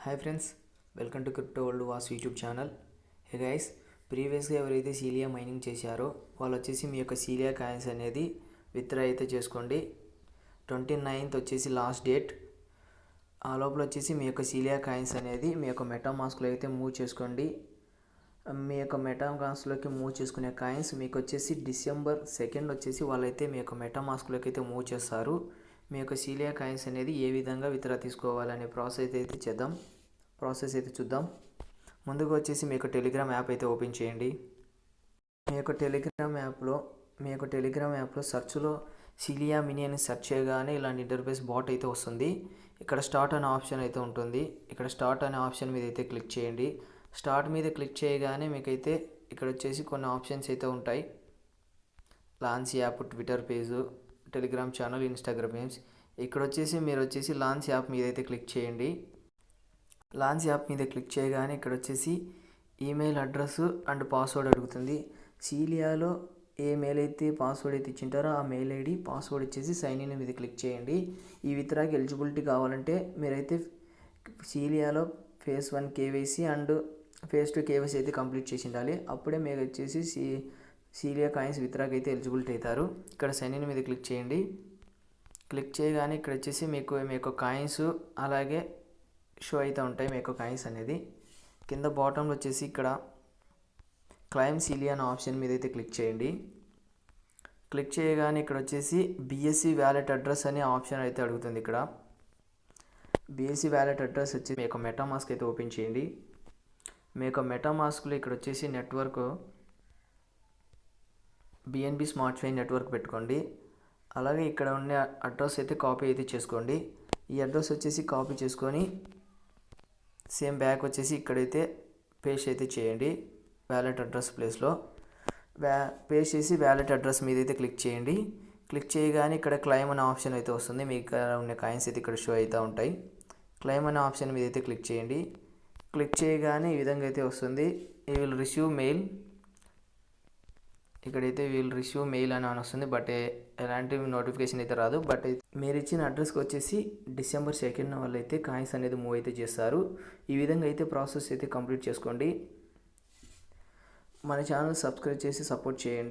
Hi friends, welcome to crypto world was YouTube channel. Hey guys, ప్రీవియస్గా ఎవరైతే cilia mining చేశారో వాళ్ళు వచ్చేసి మీ యొక్క సీలియా కాయిన్స్ అనేది విత్డ్రా అయితే చేసుకోండి. 29th వచ్చేసి లాస్ట్ డేట్. ఆ లోపల వచ్చేసి మీ యొక్క సీలియా కాయిన్స్ అనేది మీ యొక్క మెటామాస్క్లో అయితే మూవ్ చేసుకోండి. మీ యొక్క మెటామాస్క్లోకి మూవ్ చేసుకునే కాయిన్స్ మీకు వచ్చేసి December 2nd వచ్చేసి వాళ్ళైతే మీ యొక్క మెటామాస్క్లోకి అయితే మూవ్ చేస్తారు. మీ యొక్క సీలియా కాయిన్స్ అనేది ఏ విధంగా విత్డ్రా తీసుకోవాలనే ప్రాసెస్ అయితే చూద్దాం. ముందుగా వచ్చేసి మీ యొక్క టెలిగ్రామ్ యాప్ అయితే ఓపెన్ చేయండి. మీ యొక్క టెలిగ్రామ్ యాప్లో సెర్చ్లో సీలియా మినీ అని సెర్చ్ చేయగానే ఇలాంటి ఇంటర్ఫేస్ బాట్ అయితే వస్తుంది. ఇక్కడ స్టార్ట్ అనే ఆప్షన్ అయితే ఉంటుంది. ఇక్కడ స్టార్ట్ అనే ఆప్షన్ మీద అయితే క్లిక్ చేయండి. స్టార్ట్ మీద క్లిక్ చేయగానే మీకైతే ఇక్కడ వచ్చేసి కొన్ని ఆప్షన్స్ అయితే ఉంటాయి. Launch app, Twitter page, Telegram channel, Instagram page. ఇక్కడ వచ్చేసి మీరు వచ్చేసి లాంచ్ యాప్ మీద అయితే క్లిక్ చేయండి. లాంచ్ యాప్ మీద క్లిక్ చేయగానే ఇక్కడ వచ్చేసి ఈమెయిల్ అడ్రస్ అండ్ పాస్వర్డ్ అడుగుతుంది. సీలియాలో ఏ మెయిల్ అయితే పాస్వర్డ్ అయితే ఇచ్చింటారో ఆ మెయిల్ ఐడి పాస్వర్డ్ ఇచ్చేసి సైన్ ఇన్ మీద క్లిక్ చేయండి. ఈ విత్డ్రాకి ఎలిజిబిలిటీ కావాలంటే మీరైతే సీలియాలో phase 1 KYC and phase 2 KYC అయితే కంప్లీట్ చేసి ఉండాలి. అప్పుడే మీరు వచ్చేసి సీలియా కాయిన్స్ విత్డ్రాకి అయితే ఎలిజిబిలిటీ అవుతారు. ఇక్కడ సైన్ ఇన్ మీద క్లిక్ చేయండి. క్లిక్ చేయగానే ఇక్కడ వచ్చేసి మీ యొక్క కాయిన్స్ అలాగే షో అయితే ఉంటాయి. మీ యొక్క కాయిన్స్ అనేది కింద బాటంలో వచ్చేసి ఇక్కడ క్లైమ్ సీలియా అనే ఆప్షన్ మీద అయితే క్లిక్ చేయండి. క్లిక్ చేయగానే ఇక్కడ వచ్చేసి BSC వ్యాలెట్ అడ్రస్ అనే ఆప్షన్ అయితే అడుగుతుంది. ఇక్కడ BSC వ్యాలెట్ అడ్రస్ వచ్చి మీ యొక్క మెటామాస్క్ అయితే ఓపెన్ చేయండి. మీ యొక్క మెటామాస్క్లో ఇక్కడ వచ్చేసి network BNB smart chain network పెట్టుకోండి. అలాగే ఇక్కడ ఉన్న అడ్రస్ అయితే కాపీ అయితే చేసుకోండి. ఈ అడ్రస్ వచ్చేసి కాపీ చేసుకొని సేమ్ బ్యాక్ వచ్చేసి ఇక్కడైతే పేస్ట్ అయితే చేయండి. వ్యాలెట్ అడ్రస్ ప్లేస్లో పేస్ట్ చేసి వ్యాలెట్ అడ్రస్ మీద అయితే క్లిక్ చేయండి. క్లిక్ చేయగానే ఇక్కడ క్లైమ్ అనే ఆప్షన్ అయితే వస్తుంది. మీకు ఉన్న కాయిన్స్ అయితే ఇక్కడ షో అవుతూ ఉంటాయి. క్లైమ్ అనే ఆప్షన్ మీద అయితే క్లిక్ చేయండి. క్లిక్ చేయగానే ఈ విధంగా అయితే వస్తుంది. You will receive mail. ఇక్కడైతే వీల్ రిసీవ్ మెయిల్ అని వస్తుంది. బట్ ఎలాంటి నోటిఫికేషన్ అయితే రాదు. బట్ మీరు ఇచ్చిన అడ్రస్కి వచ్చేసి December 2nd వాళ్ళైతే కాయిన్స్ అనేది మూవ్ అయితే చేస్తారు. ఈ విధంగా అయితే ప్రాసెస్ అయితే కంప్లీట్ చేసుకోండి. మన ఛానల్ సబ్స్క్రైబ్ చేసి సపోర్ట్ చేయండి.